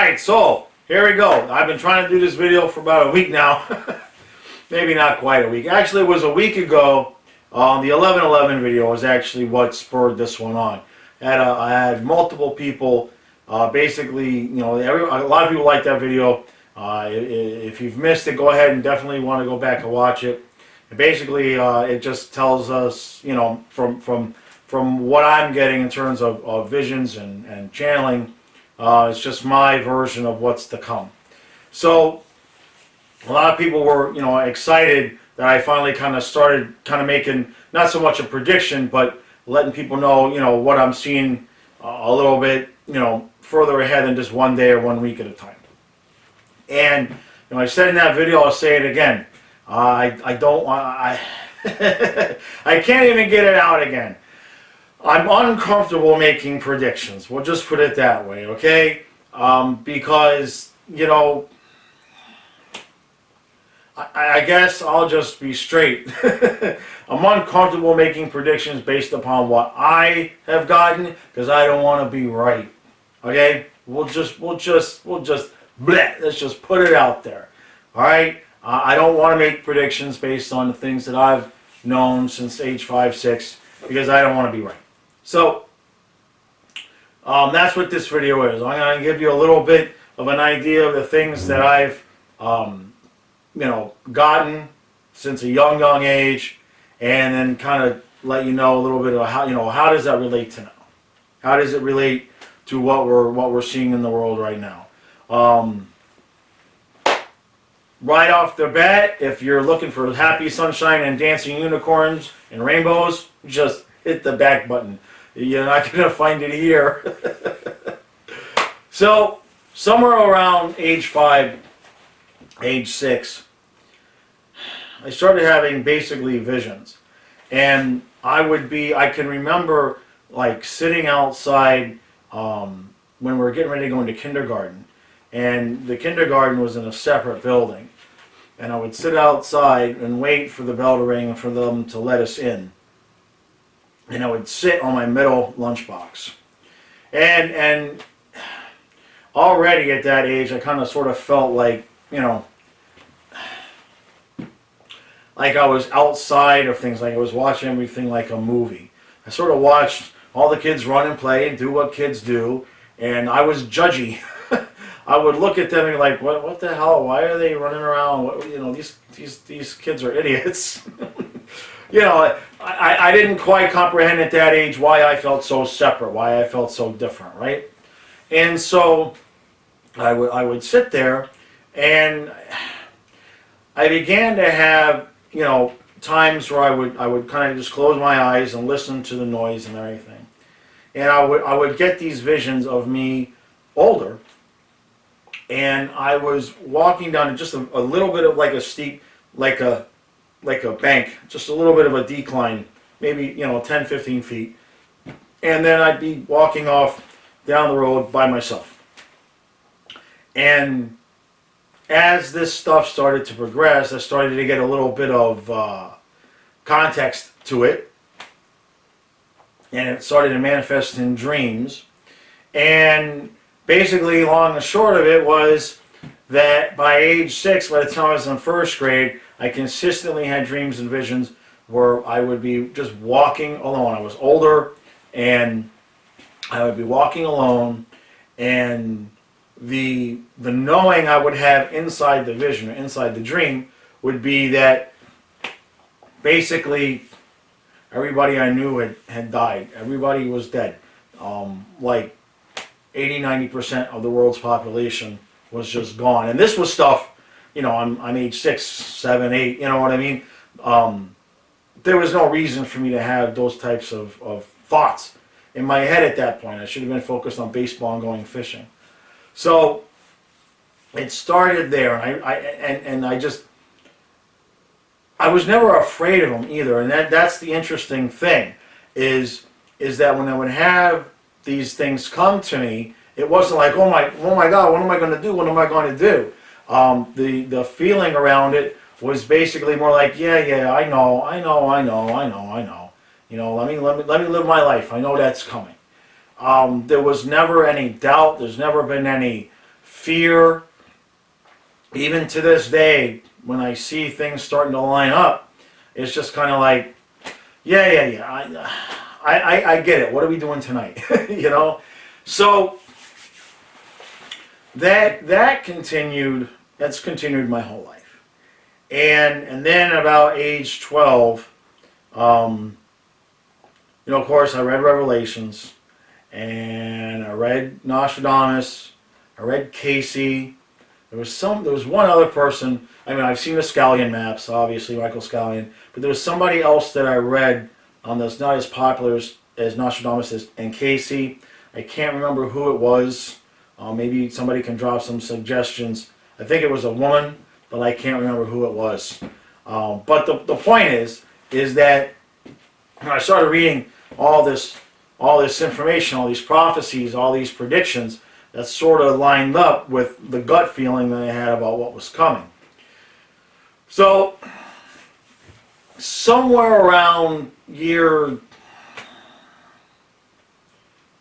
Alright, so here we go. I've been trying to do this video for about a week now. Maybe not quite a week. Actually, it was a week ago. The 11/11 video was actually what spurred this one on. I had multiple people, basically, you know, a lot of people like that video. If you've missed it, go ahead and definitely want to go back and watch it. And basically, it just tells us, you know, from what I'm getting in terms of visions and channeling, it's just my version of what's to come. So a lot of people were, you know, excited that I finally kind of started making not so much a prediction, but letting people know, you know, what I'm seeing a little bit, you know, further ahead than just one day or 1 week at a time. And you know, I said in that video, I'll say it again. I don't want. I can't even get it out again. I'm uncomfortable making predictions. We'll just put it that way, okay? Because, you know, I guess I'll just be straight. I'm uncomfortable making predictions based upon what I have gotten because I don't want to be right. Okay? We'll just bleh, let's just put it out there. All right? I don't want to make predictions based on the things that I've known since age 5, 6 because I don't want to be right. So that's what this video is. I'm going to give you a little bit of an idea of the things that I've you know, gotten since a young age, and then kind of let you know a little bit about how, you know, how does that relate to now? How does it relate to what we're seeing in the world right now? Right off the bat, if you're looking for happy sunshine and dancing unicorns and rainbows, just hit the back button. You're not going to find it here. So, somewhere around age 5, age 6, I started having basically visions. And I can remember like sitting outside when we were getting ready to go into kindergarten. And the kindergarten was in a separate building. And I would sit outside and wait for the bell to ring for them to let us in. And I would sit on my middle lunchbox. And already at that age, I kind of sort of felt like, you know, like I was outside of things, like I was watching everything like a movie. I sort of watched all the kids run and play and do what kids do, and I was judgy. I would look at them and be like, what the hell? Why are they running around? What, you know, these kids are idiots. You know, I didn't quite comprehend at that age why I felt so separate, why I felt so different, right? And so I would sit there, and I began to have, you know, times where I would kind of just close my eyes and listen to the noise and everything. And I would get these visions of me older, and I was walking down just a little bit of like a steep, like a bank, just a little bit of a decline, maybe, you know, 10, 15 feet. And then I'd be walking off down the road by myself. And as this stuff started to progress, I started to get a little bit of context to it. And it started to manifest in dreams. And basically, long and short of it was that by age 6, by the time I was in first grade, I consistently had dreams and visions where I would be just walking alone. I was older, and I would be walking alone, and the knowing I would have inside the vision or inside the dream would be that basically everybody I knew had died. Everybody was dead. Like 80-90% of the world's population was just gone. And this was stuff, you know, I'm age 6, 7, 8, you know what I mean? There was no reason for me to have those types of thoughts in my head at that point. I should have been focused on baseball and going fishing. So it started there, and I was never afraid of them either. And that's the interesting thing, is that when I would have these things come to me, it wasn't like, oh my God, what am I going to do? What am I going to do? The feeling around it was basically more like, yeah, I know. You know, let me live my life. I know that's coming. There was never any doubt. There's never been any fear. Even to this day, when I see things starting to line up, it's just kind of like, yeah. I get it. What are we doing tonight? You know? So that continued. That's continued my whole life. And then about age 12, you know, of course, I read Revelations, and I read Nostradamus, I read Casey. There was one other person. I mean, I've seen the Scallion maps, obviously Michael Scallion, but there was somebody else that I read that's not as popular as Nostradamus and Casey. I can't remember who it was. Maybe somebody can drop some suggestions. I think it was a woman, but I can't remember who it was. But the point is that when I started reading all this information, all these prophecies, all these predictions, that sort of lined up with the gut feeling that I had about what was coming. So somewhere around year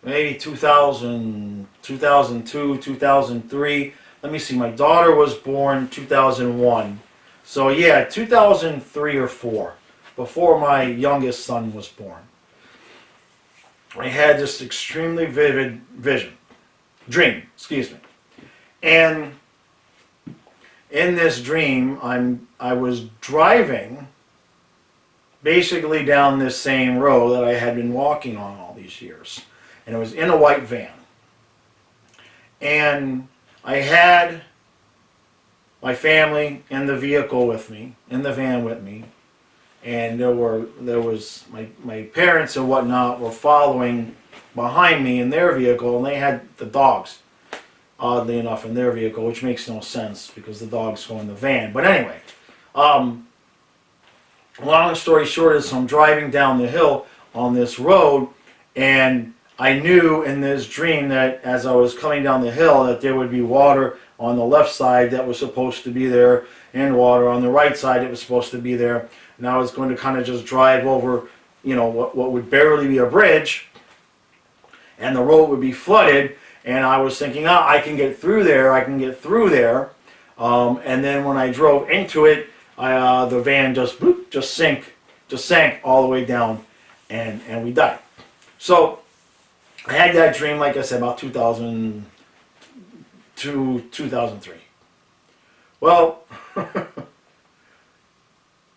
maybe 2000, 2002, 2003. Let me see, my daughter was born 2001. So yeah, 2003 or 4, before my youngest son was born. I had this extremely vivid dream, and in this dream, I was driving basically down this same road that I had been walking on all these years, and it was in a white van, and I had my family in the vehicle with me, in the van with me, and there was my parents and whatnot were following behind me in their vehicle, and they had the dogs, oddly enough, in their vehicle, which makes no sense because the dogs go in the van. But anyway, long story short is I'm driving down the hill on this road, and I knew in this dream that as I was coming down the hill that there would be water on the left side that was supposed to be there, and water on the right side that was supposed to be there. And I was going to kind of just drive over, you know, what would barely be a bridge, and the road would be flooded. And I was thinking, oh, I can get through there, and then when I drove into it, the van just sank all the way down, and we died. So I had that dream, like I said, about 2002, 2003. Well,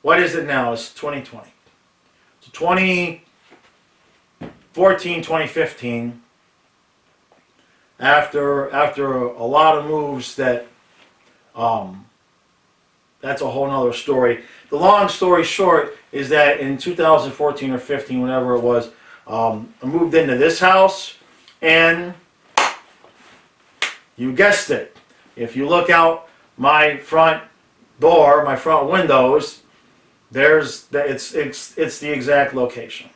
what is it now? It's 2020. So 2014, 2015, after a lot of moves that, that's a whole nother story. The long story short is that in 2014 or 15, whenever it was, I moved into this house, and you guessed it. If you look out my front door, my front windows, it's the exact location.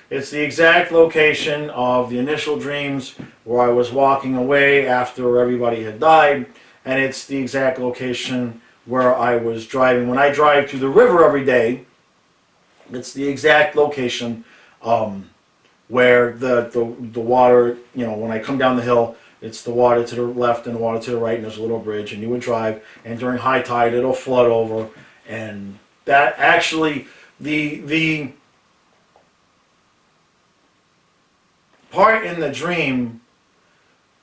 It's the exact location of the initial dreams where I was walking away after everybody had died, and it's the exact location where I was driving. When I drive to the river every day, it's the exact location where the water, you know, when I come down the hill, it's the water to the left and the water to the right, and there's a little bridge, and you would drive, and during high tide it'll flood over. And that actually, the part in the dream,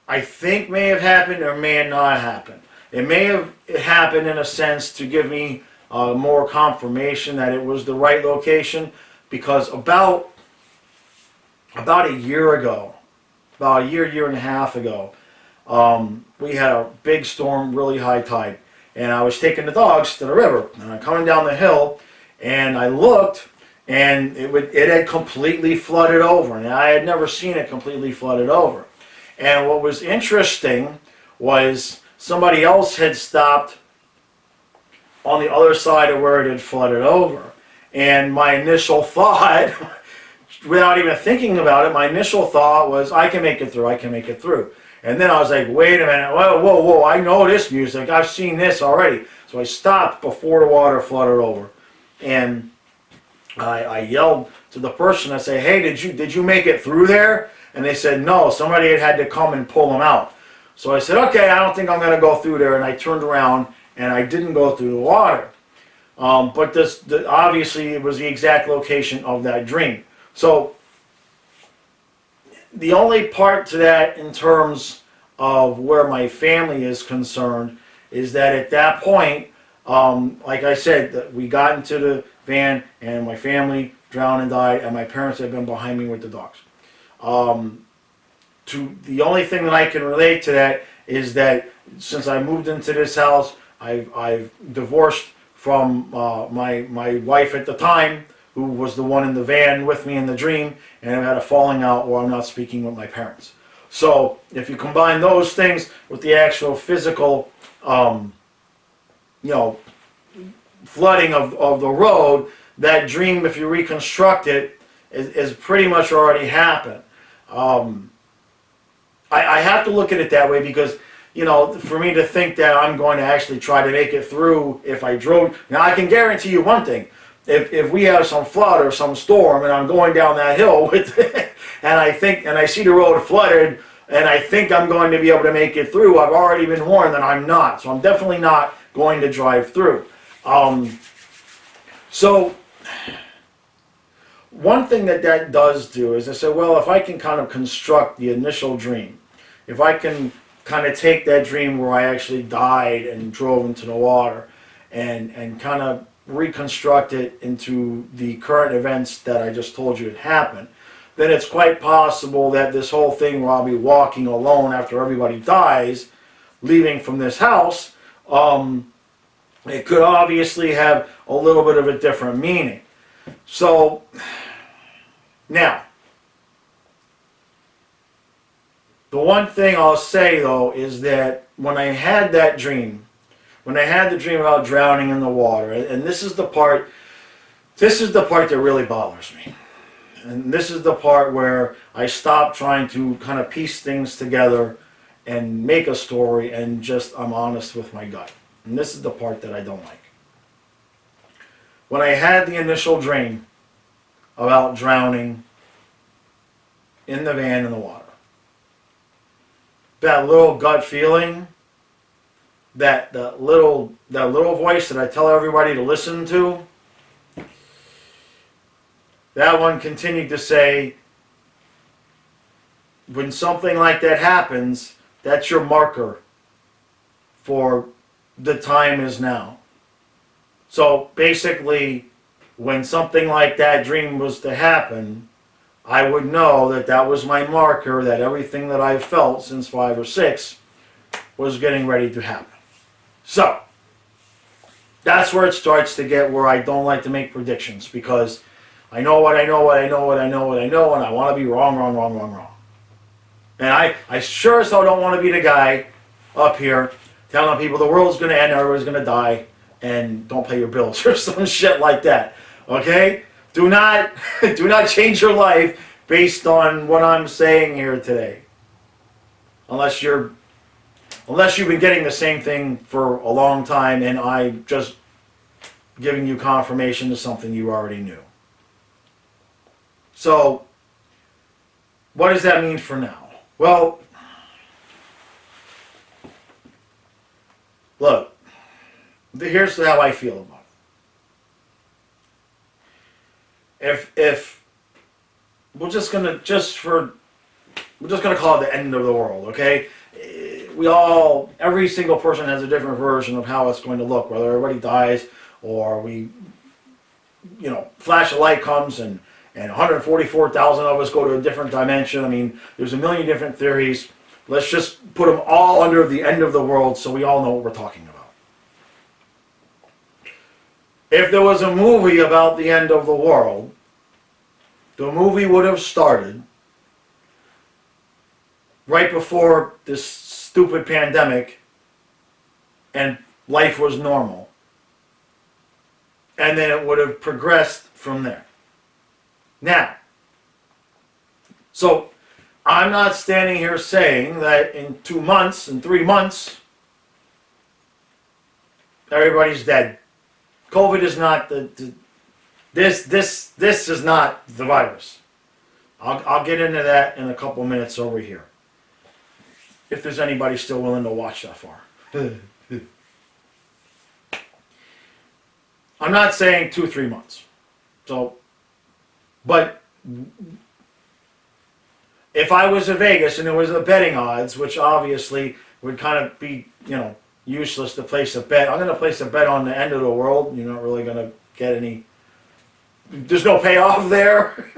I think may have happened or may have not happened. It may have happened in a sense to give me more confirmation that it was the right location, because about a year ago, about a year and a half ago, we had a big storm, really high tide, and I was taking the dogs to the river, and I'm coming down the hill, and I looked, and it had completely flooded over, and I had never seen it completely flooded over. And what was interesting was somebody else had stopped on the other side of where it had flooded over, and my initial thought, without even thinking about it, my initial thought was, I can make it through, I can make it through. And then I was like, wait a minute, whoa, I know this music, I've seen this already. So I stopped before the water flooded over, and I yelled to the person, I said, hey, did you make it through there? And they said, no, somebody had to come and pull them out. So I said, okay, I don't think I'm going to go through there, and I turned around and I didn't go through the water. But obviously it was the exact location of that dream. So the only part to that in terms of where my family is concerned is that at that point, like I said, that we got into the van and my family drowned and died, and my parents had been behind me with the dogs. The only thing that I can relate to that is that since I moved into this house, I've divorced from my wife at the time, who was the one in the van with me in the dream, and I've had a falling out where I'm not speaking with my parents. So if you combine those things with the actual physical, flooding of the road, that dream, if you reconstruct it, is pretty much already happened. I have to look at it that way because, for me to think that I'm going to actually try to make it through if I drove. Now, I can guarantee you one thing. If we have some flood or some storm and I'm going down that hill with and I see the road flooded and I think I'm going to be able to make it through, I've already been warned that I'm not. So I'm definitely not going to drive through. So one thing that does do is I said, well, if I can kind of construct the initial dream, if I can kind of take that dream where I actually died and drove into the water and kind of reconstruct it into the current events that I just told you had happened, then it's quite possible that this whole thing where I'll be walking alone after everybody dies, leaving from this house, it could obviously have a little bit of a different meaning. So, now, the one thing I'll say though is that when I had that dream, when I had the dream about drowning in the water, and this is the part that really bothers me. And this is the part where I stop trying to kind of piece things together and make a story and I'm honest with my gut. And this is the part that I don't like. When I had the initial dream about drowning in the van in the water, that little gut feeling, that little voice that I tell everybody to listen to, that one continued to say, when something like that happens, that's your marker for the time is now. So basically, when something like that dream was to happen, I would know that that was my marker, that everything that I've felt since 5 or 6 was getting ready to happen. So, that's where it starts to get where I don't like to make predictions, because I know what I know, and I want to be wrong. And I sure as hell don't want to be the guy up here telling people the world's going to end, everybody's going to die, and don't pay your bills or some shit like that. Okay? Do not change your life based on what I'm saying here today. Unless you've been getting the same thing for a long time and I'm just giving you confirmation to something you already knew. So, what does that mean for now? Well, look, here's how I feel about it. If we're just gonna call it the end of the world, okay? Every single person has a different version of how it's going to look, whether everybody dies or flash of light comes and 144,000 of us go to a different dimension. I mean, there's a million different theories. Let's just put them all under the end of the world so we all know what we're talking about. If there was a movie about the end of the world, the movie would have started right before this stupid pandemic and life was normal. And then it would have progressed from there. Now, so I'm not standing here saying that in 2 months, in 3 months, everybody's dead. COVID is not this is not the virus. I'll get into that in a couple minutes over here. if there's anybody still willing to watch that far. I'm not saying 2-3 months. So, but if I was in Vegas and there was a betting odds, which obviously would kind of be, useless to place a bet. I'm going to place a bet on the end of the world. You're not really going to get any, there's no payoff there.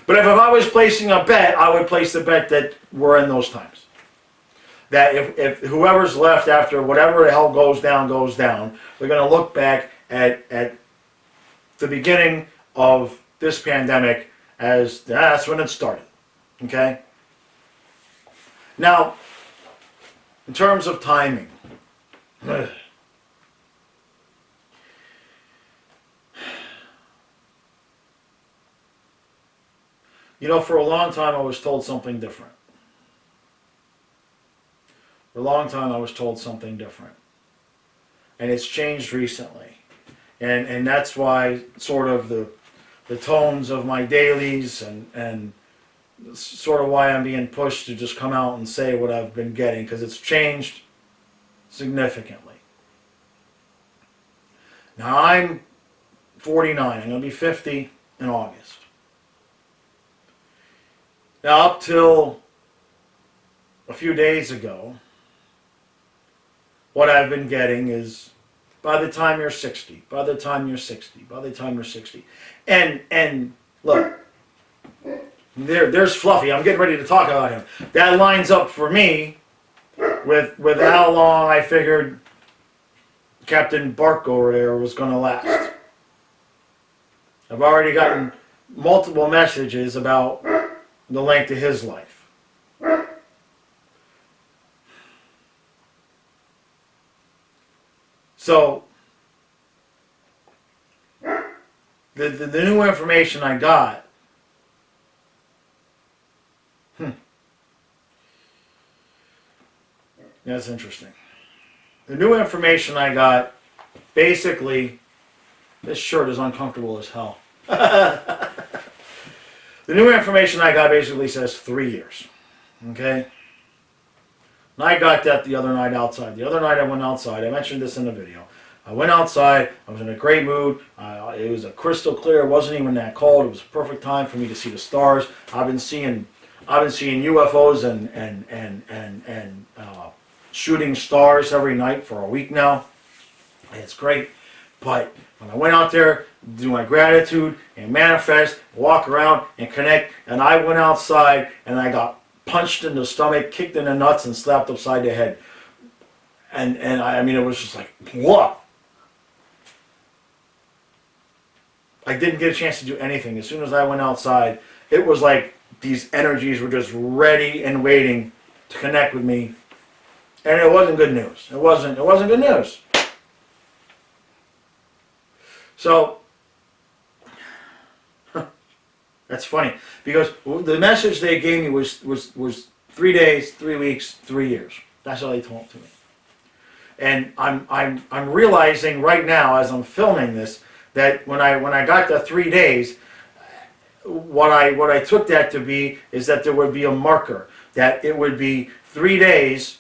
But if I was placing a bet, I would place the bet that we're in those times. That if whoever's left after whatever the hell goes down, they're going to look back at the beginning of this pandemic as that's when it started. Okay? Now, in terms of timing, for a long time I was told something different. For a long time I was told something different. And it's changed recently. And that's why sort of the tones of my dailies and sort of why I'm being pushed to just come out and say what I've been getting, because it's changed significantly. Now I'm 49. I'm going to be 50 in August. Now up till a few days ago, what I've been getting is by the time you're 60, by the time you're 60, by the time you're 60. And look, there's Fluffy. I'm getting ready to talk about him. That lines up for me with how long I figured Captain Bark over there was going to last. I've already gotten multiple messages about the length of his life. So, the new information I got, that's interesting. The new information I got, basically, this shirt is uncomfortable as hell. The new information I got basically says 3 years. Okay? And I got that the other night outside. The other night I went outside. I mentioned this in the video. I went outside. I was in a great mood. It was a crystal clear. It wasn't even that cold. It was a perfect time for me to see the stars. I've been seeing UFOs and shooting stars every night for a week now. It's great. But when I went out there, do my gratitude and manifest, walk around and connect, and I went outside and I got punched in the stomach, kicked in the nuts, and slapped upside the head. And I mean, it was just like, what? I didn't get a chance to do anything. As soon as I went outside, it was like these energies were just ready and waiting to connect with me. And it wasn't good news. It wasn't good news. So, that's funny, because the message they gave me was 3 days, 3 weeks, 3 years. That's how they told it to me. And I'm realizing right now as I'm filming this that when I got the 3 days, what I took that to be is that there would be a marker, that it would be 3 days.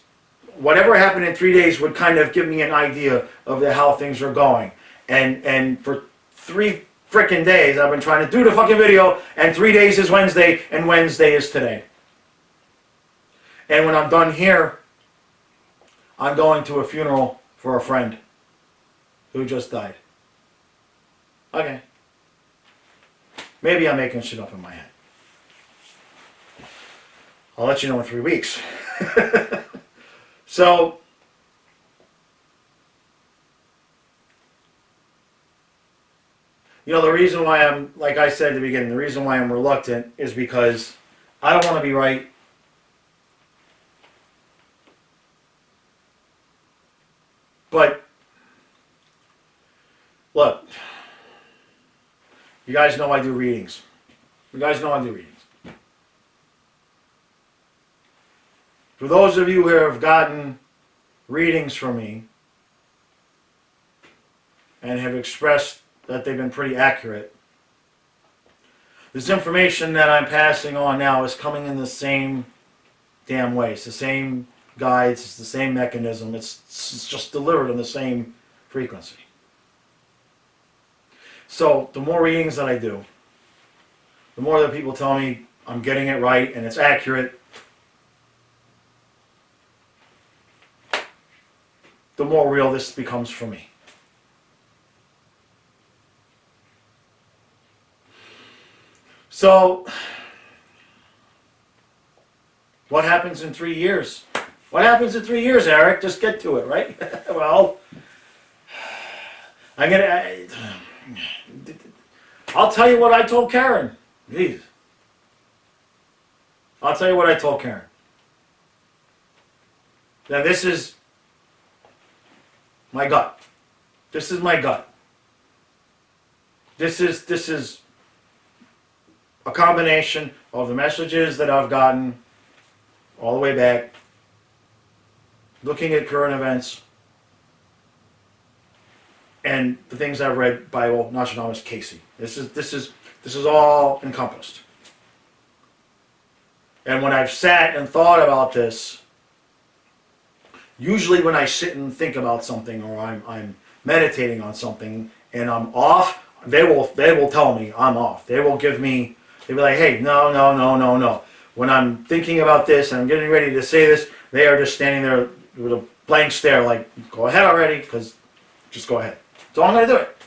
Whatever happened in 3 days would kind of give me an idea of how things are going. And for 3 frickin' days I've been trying to do the fucking video, and 3 days is Wednesday, and Wednesday is today. And when I'm done here, I'm going to a funeral for a friend who just died. Okay. Maybe I'm making shit up in my head. I'll let you know in 3 weeks. So, the reason why I'm, like I said at the beginning, the reason why I'm reluctant is because I don't want to be right. But, look, you guys know I do readings. You guys know I do readings. For those of you who have gotten readings from me and have expressed that they've been pretty accurate, this information that I'm passing on now is coming in the same damn way. It's the same guides, it's the same mechanism, it's just delivered on the same frequency. So the more readings that I do, the more that people tell me I'm getting it right and it's accurate, the more real this becomes for me. So, what happens in 3 years? What happens in 3 years, Eric? Just get to it, right? Well, I'll tell you what I told Karen. Jeez. I'll tell you what I told Karen. Now this is my gut. This is my gut. This is a combination of the messages that I've gotten all the way back, looking at current events, and the things I've read by Nostradamus Casey. This is all encompassed. And when I've sat and thought about this, usually when I sit and think about something, or I'm meditating on something and I'm off, they will tell me I'm off. They'll be like, hey, no. When I'm thinking about this and I'm getting ready to say this, they are just standing there with a blank stare, like, go ahead already, because just go ahead. So I'm going to do it.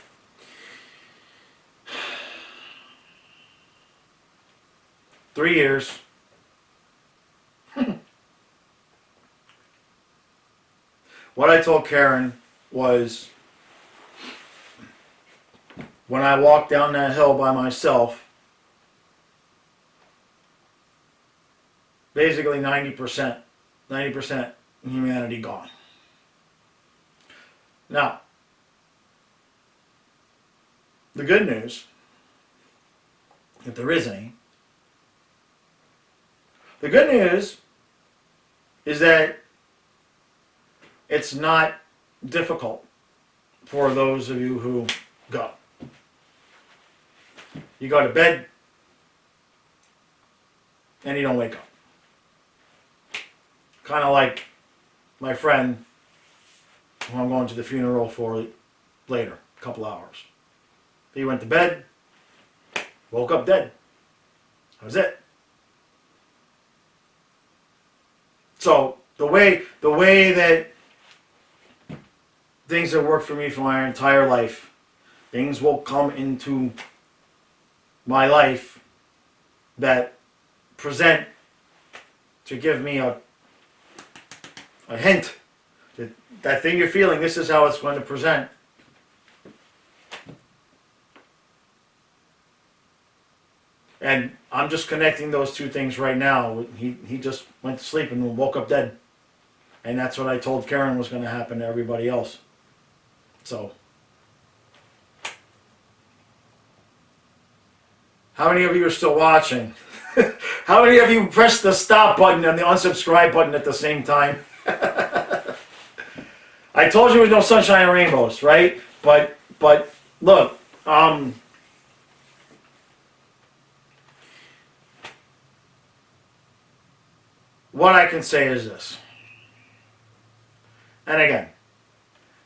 Three years. What I told Karen was, when I walked down that hill by myself, basically 90% humanity gone. Now, the good news, if there is any, the good news is that it's not difficult for those of you who go. You go to bed and you don't wake up. Kind of like my friend who I'm going to the funeral for later, a couple hours. He went to bed, woke up dead. That was it. So the way that things have worked for me for my entire life, things will come into my life that present to give me a hint that thing you're feeling, this is how it's going to present. And I'm just connecting those two things right now. He just went to sleep and woke up dead. And that's what I told Karen was going to happen to everybody else. So, how many of you are still watching? How many of you pressed the stop button and the unsubscribe button at the same time? I told you there was no sunshine and rainbows, right? But look, what I can say is this. And again,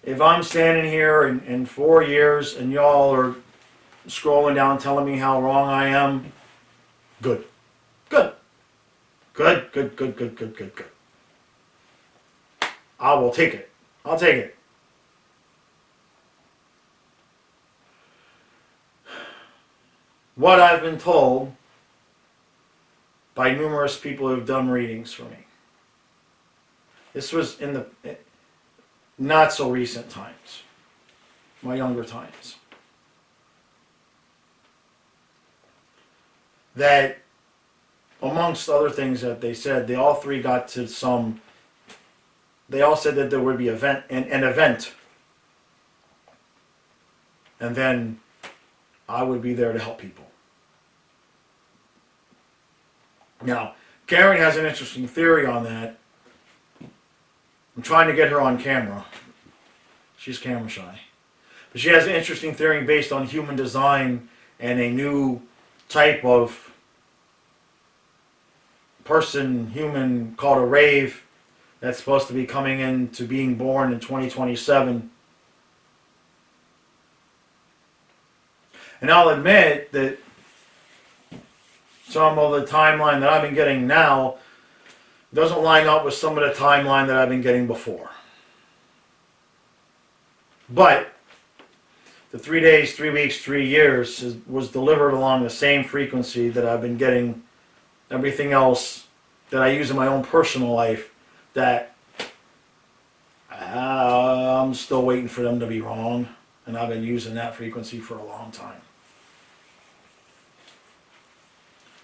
if I'm standing here in 4 years and y'all are scrolling down telling me how wrong I am, good. Good. I will take it. I'll take it. What I've been told by numerous people who have done readings for me. This was in the not so recent times, my younger times. That amongst other things that they said, they all three got to some, they all said that there would be an event, and then I would be there to help people. Now, Karen has an interesting theory on that. I'm trying to get her on camera. She's camera shy. But she has an interesting theory based on human design and a new type of person, human, called a rave that's supposed to be coming into being born in 2027. And I'll admit that some of the timeline that I've been getting now doesn't line up with some of the timeline that I've been getting before. But the 3 days, 3 weeks, 3 years was delivered along the same frequency that I've been getting everything else that I use in my own personal life, that I'm still waiting for them to be wrong, and I've been using that frequency for a long time.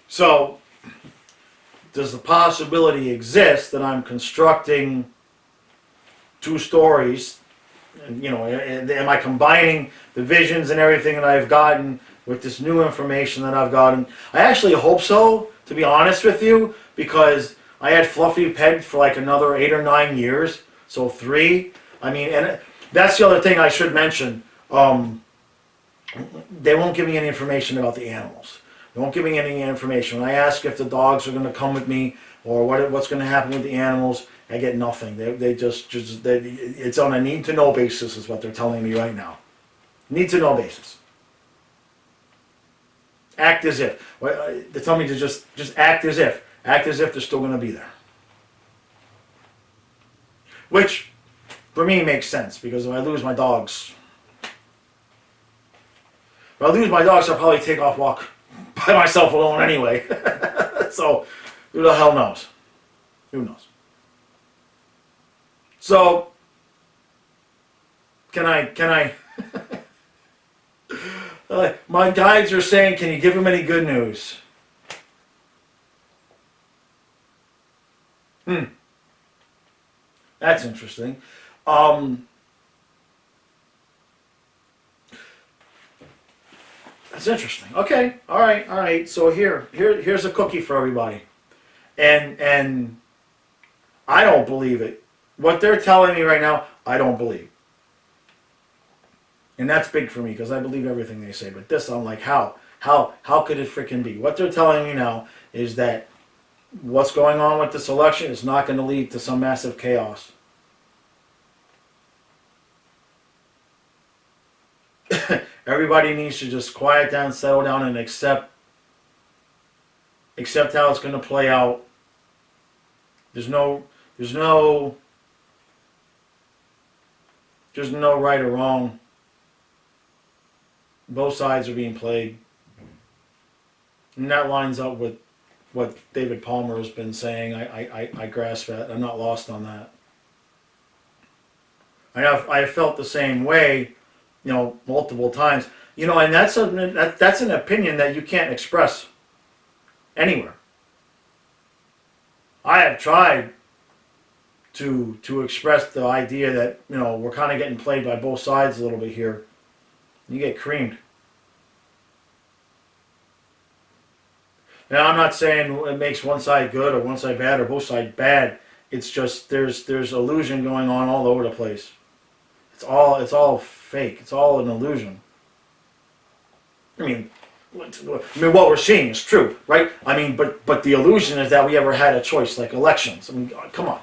So, does the possibility exist that I'm constructing two stories? And, you know, am I combining the visions and everything that I've gotten with this new information that I've gotten? I actually hope so, to be honest with you, because I had Fluffy pegged for like another 8 or 9 years, so 3. I mean, and that's the other thing I should mention. They won't give me any information about the animals. They won't give me any information. When I ask if the dogs are going to come with me or what's going to happen with the animals, I get nothing. It's on a need-to-know basis is what they're telling me right now. Need-to-know basis. Act as if. They tell me to just act as if. Act as if they're still going to be there. Which, for me, makes sense, because if I lose my dogs, I'll probably take off walk by myself alone anyway. So, who the hell knows? Who knows? So, can I my guides are saying, can you give him any good news? That's interesting. That's interesting. Okay, all right. So here's a cookie for everybody, and I don't believe it. What they're telling me right now, I don't believe, and that's big for me because I believe everything they say. But this, I'm like, how could it freaking be? What they're telling me now is that what's going on with this election is not going to lead to some massive chaos. Everybody needs to just quiet down, settle down, and accept how it's going to play out. There's no right or wrong. Both sides are being played, and that lines up with what David Palmer has been saying. I grasp that. I'm not lost on that. I have felt the same way, you know, multiple times. You know, and that's an opinion that you can't express anywhere. I have tried to express the idea that, you know, we're kind of getting played by both sides a little bit here. You get creamed. Now, I'm not saying it makes one side good or one side bad or both sides bad. It's just there's illusion going on all over the place. It's all fake. It's all an illusion. I mean, what we're seeing is true, right? I mean, but the illusion is that we ever had a choice, like elections. I mean, come on.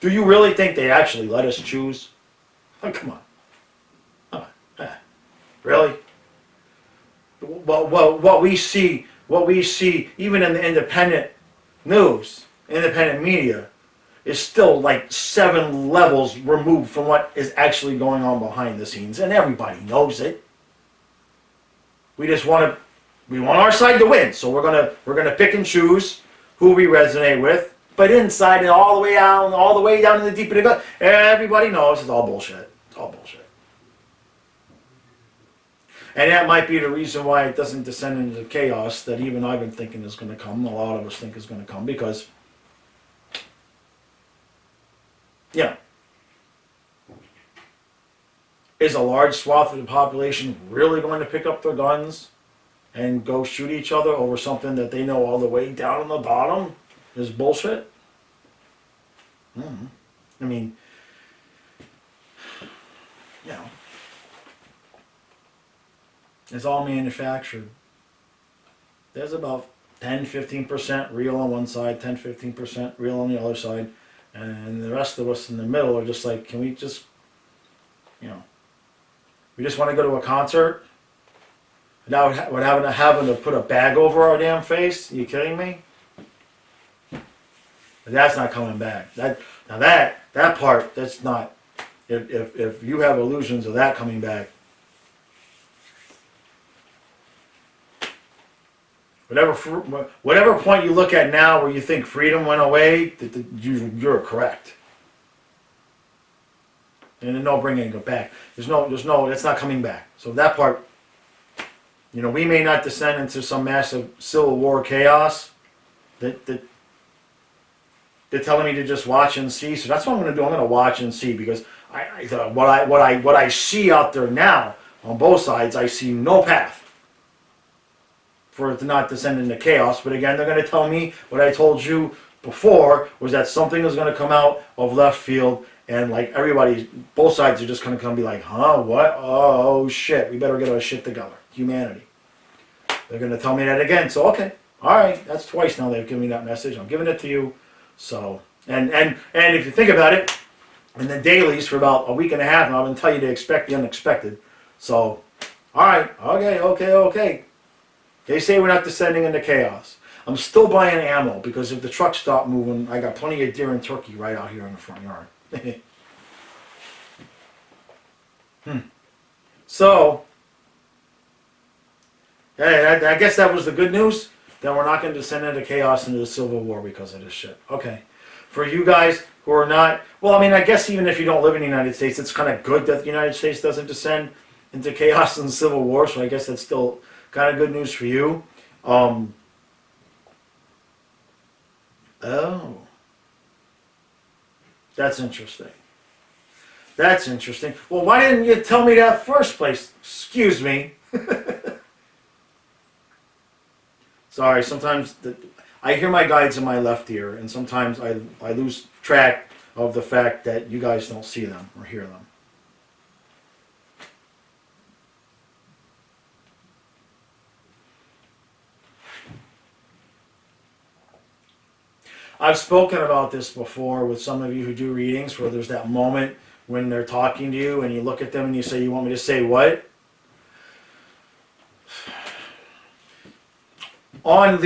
Do you really think they actually let us choose? Oh, come on. Really? Well, what we see, even in the independent news, independent media, is still like 7 levels removed from what is actually going on behind the scenes, and everybody knows it. We want our side to win, so we're gonna pick and choose who we resonate with. But inside and all the way down in the deep of the gut, everybody knows it's all bullshit. It's all bullshit. And that might be the reason why it doesn't descend into chaos that even I've been thinking is going to come. A lot of us think is going to come because, yeah, is a large swath of the population really going to pick up their guns and go shoot each other over something that they know all the way down on the bottom is bullshit? I mean, you know, it's all manufactured. There's about 10-15% real on one side, 10-15% real on the other side, and the rest of us in the middle are just like, can we just, you know, we just want to go to a concert? Now we're having to put a bag over our damn face? Are you kidding me? But that's not coming back. That part, that's not. If you have illusions of that coming back, whatever point you look at now where you think freedom went away, you're correct. And there's no bringing it back. It's not coming back. So that part, you know, we may not descend into some massive civil war chaos that they're telling me to just watch and see. So that's what I'm going to do. I'm going to watch and see, because what I see out there now on both sides, I see no path for it to not descend into chaos. But again, they're going to tell me what I told you before, was that something is going to come out of left field, and like everybody, both sides are just going to come be like, huh, what? Oh shit, we better get our shit together. Humanity. They're going to tell me that again. So okay, all right, that's twice now they've given me that message. I'm giving it to you. So and if you think about it, in the dailies for about a week and a half now, I've been telling you to expect the unexpected. So all right, okay. They say we're not descending into chaos. I'm still buying ammo, because if the trucks stop moving, I got plenty of deer and turkey right out here in the front yard. So, hey, I guess that was the good news. That we're not going to descend into chaos, into the Civil War because of this shit. Okay. For you guys who are not, well, I mean, I guess even if you don't live in the United States, it's kind of good that the United States doesn't descend into chaos and Civil War, so I guess that's still kind of good news for you. Oh. That's interesting. That's interesting. Well, why didn't you tell me that first place? Excuse me. Sorry, sometimes I hear my guides in my left ear, and sometimes I lose track of the fact that you guys don't see them or hear them. I've spoken about this before with some of you who do readings, where there's that moment when they're talking to you and you look at them and you say, you want me to say what? Under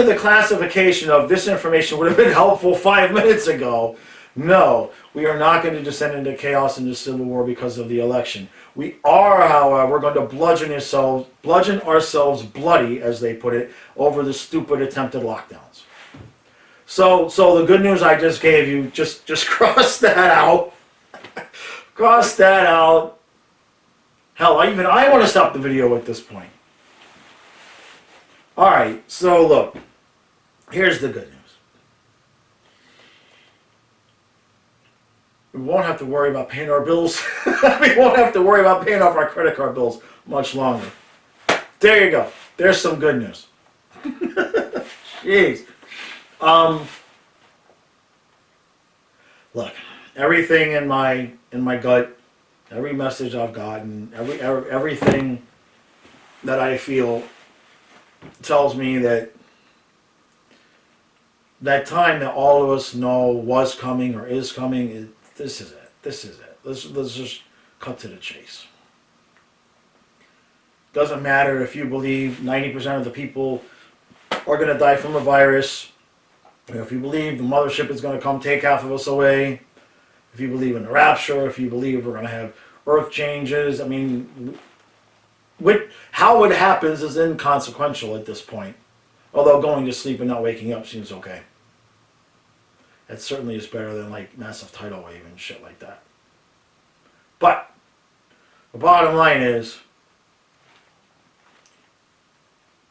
the classification of this information would have been helpful 5 minutes ago, no, we are not going to descend into chaos and the Civil War because of the election. We are, however, going to bludgeon ourselves bloody, as they put it, over the stupid attempted lockdowns. So the good news I just gave you, just cross that out. Cross that out. Hell, I want to stop the video at this point. Alright, so look. Here's the good news. We won't have to worry about paying our bills. We won't have to worry about paying off our credit card bills much longer. There you go. There's some good news. Jeez. Look, everything in my gut, every message I've gotten, everything that I feel tells me that that time that all of us know was coming or is coming, this is it. This is it. Let's just cut to the chase. Doesn't matter if you believe 90% of the people are going to die from a virus, or if you believe the mothership is going to come take half of us away, if you believe in the rapture, if you believe we're going to have earth changes. I mean, how it happens is inconsequential at this point. Although going to sleep and not waking up seems okay. That certainly is better than like massive tidal wave and shit like that. But the bottom line is,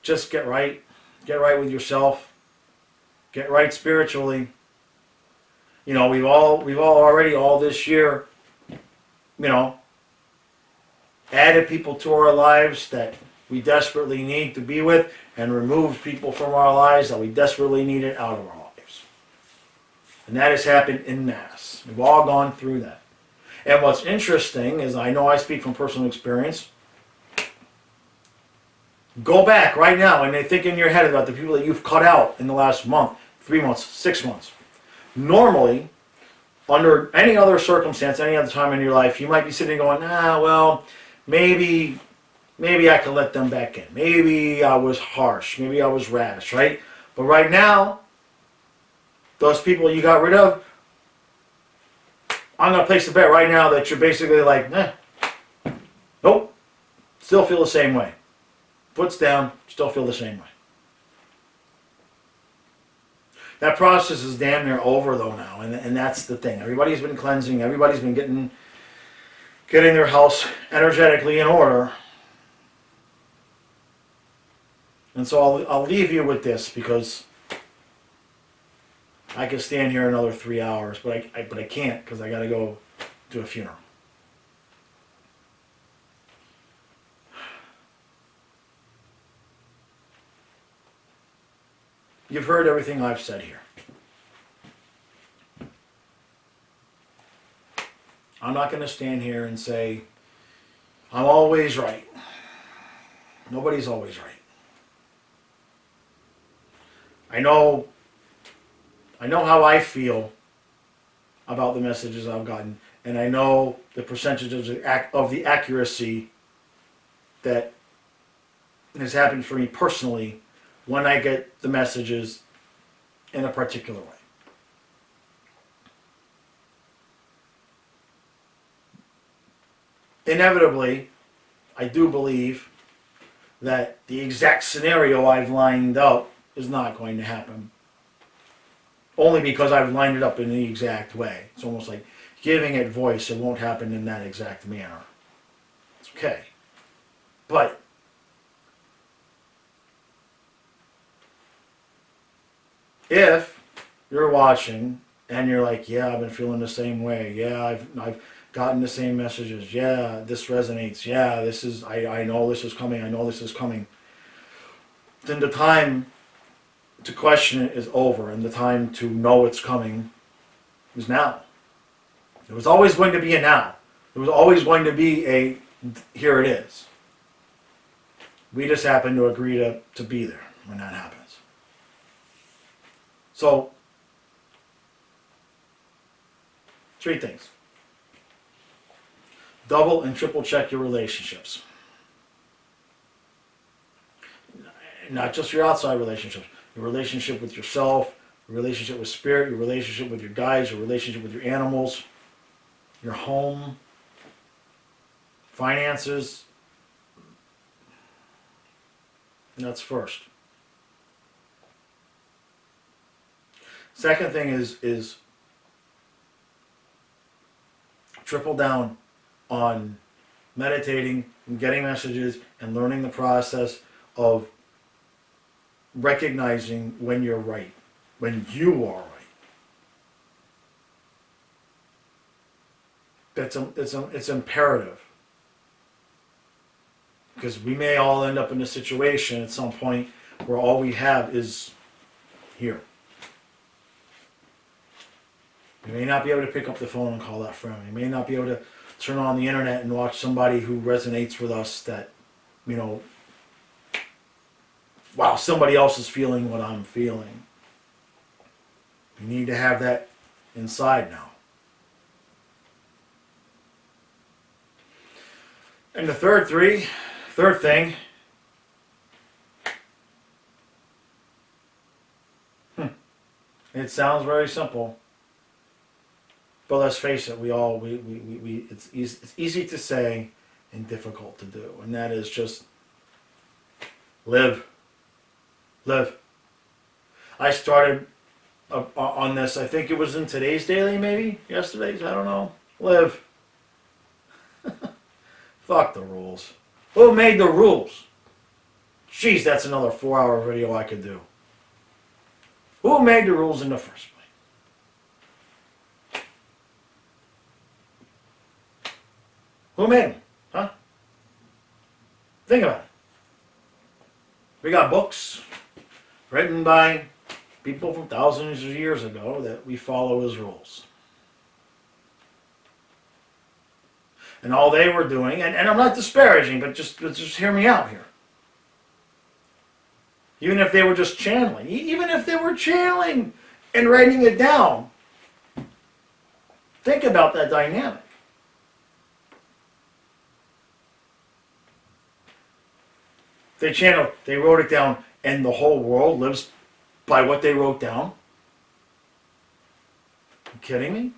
just get right. Get right with yourself. Get right spiritually. You know, we've all already all this year, you know, added people to our lives that we desperately need to be with, and removed people from our lives that we desperately needed out of our lives. And that has happened en masse. We've all gone through that. And what's interesting is, I know I speak from personal experience, Go back right now and think in your head about the people that you've cut out in the last month, 3 months, 6 months. Normally, under any other circumstance, any other time in your life, you might be sitting going, well, maybe I could let them back in. Maybe I was harsh. Maybe I was rash, right? But right now, those people you got rid of, I'm going to place a bet right now that you're basically like, nope, still feel the same way. Foot's down, still feel the same way. That process is damn near over though now, and that's the thing. Everybody's been cleansing, everybody's been getting their house energetically in order. And so I'll leave you with this, because I could stand here another 3 hours, but I can't, because I got to go to a funeral. You've heard everything I've said here. I'm not going to stand here and say, I'm always right. Nobody's always right. I know how I feel about the messages I've gotten, and I know the percentage of the accuracy that has happened for me personally when I get the messages in a particular way. Inevitably, I do believe that the exact scenario I've lined up is not going to happen. Only because I've lined it up in the exact way. It's almost like giving it voice. It won't happen in that exact manner. It's okay. But if you're watching and you're like, yeah, I've been feeling the same way. Yeah, I've gotten the same messages. Yeah, this resonates. Yeah, this is, I know this is coming. I know this is coming. Then the time to question it is over, and the time to know it's coming is now. There was always going to be a now. There was always going to be a, here it is. We just happen to agree to be there when that happens. So, 3 things. Double and triple check your relationships. Not just your outside relationships. Your relationship with yourself, your relationship with spirit, your relationship with your guides, your relationship with your animals, your home, finances. And that's first. Second thing is triple down on meditating and getting messages and learning the process of recognizing when you're right, when you are right. It's imperative, because we may all end up in a situation at some point where all we have is here. We may not be able to pick up the phone and call that friend. We may not be able to turn on the internet and watch somebody who resonates with us, that, you know, wow, somebody else is feeling what I'm feeling. We need to have that inside now. And the third thing, it sounds very simple, but let's face it, it's easy to say and difficult to do, and that is just live. Live. I started on this, I think it was in today's daily, maybe yesterday's, I don't know. Live. Fuck the rules. Who made the rules? Jeez, that's another 4-hour video I could do. Who made the rules in the first place? Who made them? Huh? Think about it. We got books written by people from thousands of years ago that we follow as rules. And all they were doing, and I'm not disparaging, but just hear me out here. Even if they were just channeling. Even if they were channeling and writing it down. Think about that dynamic. They channeled, they wrote it down, and the whole world lives by what they wrote down. You kidding me?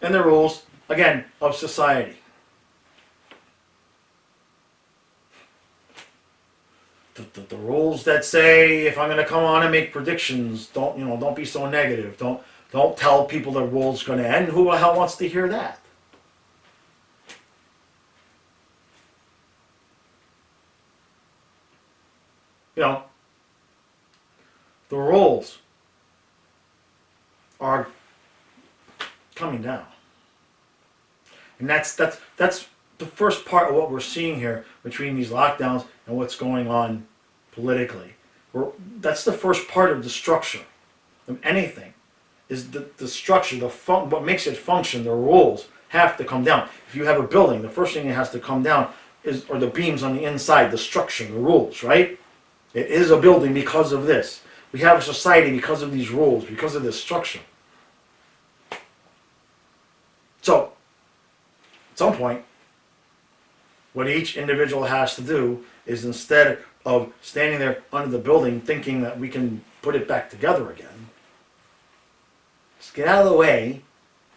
And the rules, again, of society. The rules that say, if I'm going to come on and make predictions, don't be so negative. Don't tell people the world's going to end. Who the hell wants to hear that? The rules are coming down. And that's the first part of what we're seeing here between these lockdowns and what's going on politically. That's the first part of the structure of anything, is the structure, what makes it function, the rules have to come down. If you have a building, the first thing that has to come down are the beams on the inside, the structure, the rules, right? It is a building because of this. We have a society because of these rules, because of this structure. So, at some point, what each individual has to do is, instead of standing there under the building thinking that we can put it back together again, just get out of the way,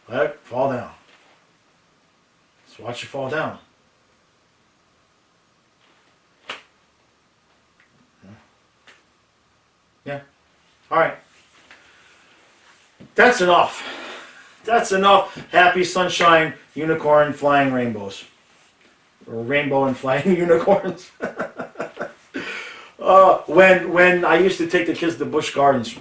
let it fall down. Just watch it fall down. Yeah. All right. That's enough. That's enough. Happy sunshine, unicorn, flying rainbows. Or rainbow and flying unicorns. When I used to take the kids to Busch Gardens,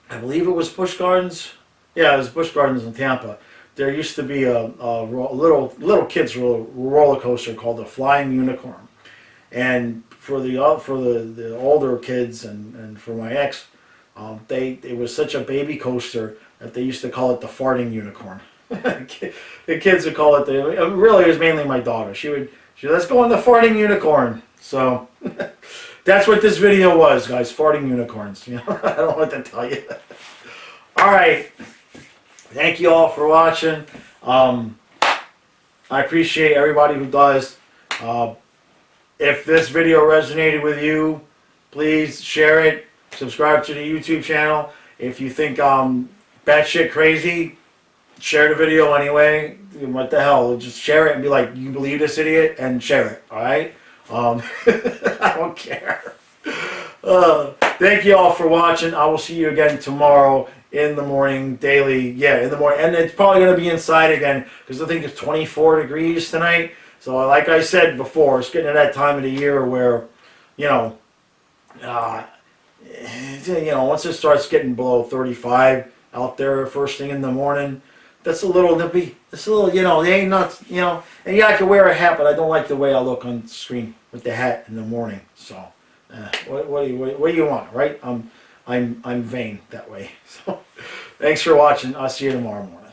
I believe it was Busch Gardens. Yeah, it was Busch Gardens in Tampa. There used to be a little kids roller coaster called the Flying Unicorn, and for the older kids and for my ex, it was such a baby coaster that they used to call it the Farting Unicorn. The kids would call it really it was mainly my daughter. She would let's go on the Farting Unicorn. So that's what this video was, guys. Farting unicorns. I don't know what to tell you. All right. Thank you all for watching. I appreciate everybody who does. If this video resonated with you, please share it. Subscribe to the YouTube channel. If you think batshit crazy, share the video anyway. What the hell? Just share it and be like, you believe this idiot? And share it. Alright? I don't care. Thank you all for watching. I will see you again tomorrow in the morning, daily. Yeah, in the morning. And it's probably going to be inside again because I think it's 24 degrees tonight. So like I said before, it's getting to that time of the year where, once it starts getting below 35 out there first thing in the morning, that's a little nippy. It's a little, they ain't nuts, And yeah, I can wear a hat, but I don't like the way I look on the screen with the hat in the morning. So, what do you want, right? I'm vain that way. So, thanks for watching. I'll see you tomorrow morning.